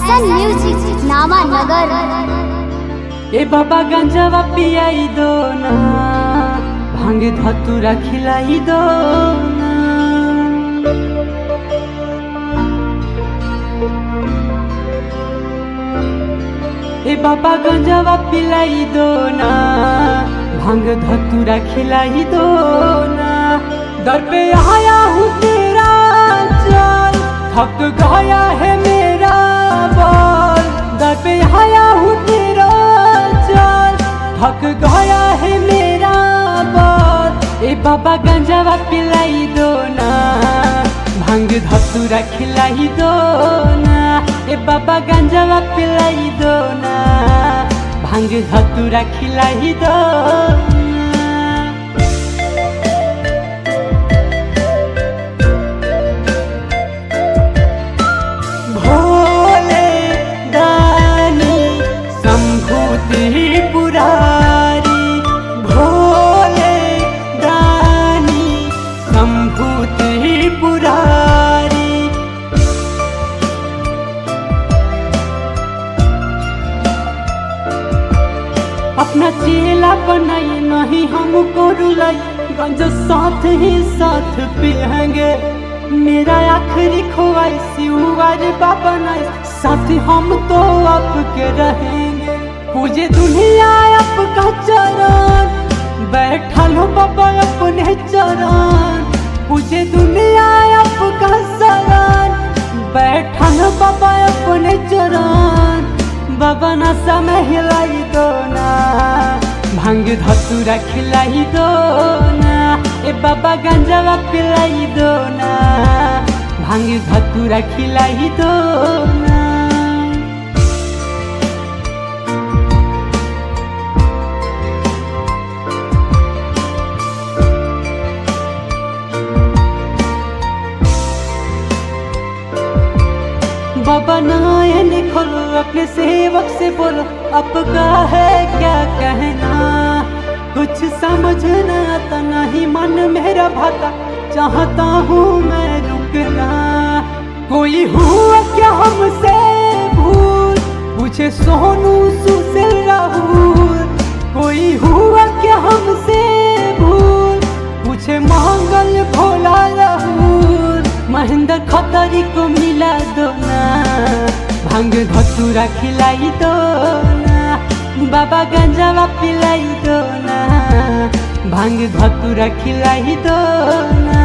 ऐसा म्यूजिक नामा नगर। ए बाबा गंजावा पियाई दो ना, भांग धतूरा खिलाई दो ना। ए बाबा गंजावा पिलाई दो ना, भांग धतूरा खिलाई दो ना। दर पे आया हूँ तेरा चल, थक गया है मेरा बाल। दर पे आया हूँ तेरा चल, थक गया है मेरा बाल। ए बाबा गंजावा पिलाई दो ना, भांग धतूरा खिलाई दो ना। ए बाबा गंजावा पिलाई दो ना, भांग धतूरा खिलाई दो ना। भोले दानी शंभु त्रिपुरारी, भोले दानी शंभु त्रिपुरारी। अपना चेला बनाई नहीं हमको रुलाई, गंज साथ ही साथ पियेंगे। मेरा आखिरी ख्वाहिश हुआर बाबा नाई, साथ हम तो आपके रहेंगे। पूजे दुनिया आपका चरण, बैठा लो बाबा अपने चरण। पूजे दुनिया आपका शरण, बैठा लो बाबा अपने चरण। बाबा ना समय हिलाई दो ना, भांग धतूरा खिलाई दो ना। ए बाबा गंजावा पिलाई दो ना, भांग धतूरा खिलाई दो ना। बाबा नयन खोलो, अपने सेवक से बोलो, आपका है क्या कहना। कुछ समझ न आता नहीं, मन मेरा भाता, चाहता हूँ मैं रुकना। कोई हुआ क्या हमसे भूल, पूछे सोनू सुशील राहुल। कोई हुआ क्या हमसे भूल, पूछे मंगल भोला राहुल। महेंद्र खतरी को मिला दो ना, भांग धतूरा खिलाई दो ना। बाबा गंजावा पिलाई दो ना, भांग धतूरा खिलाई दो ना।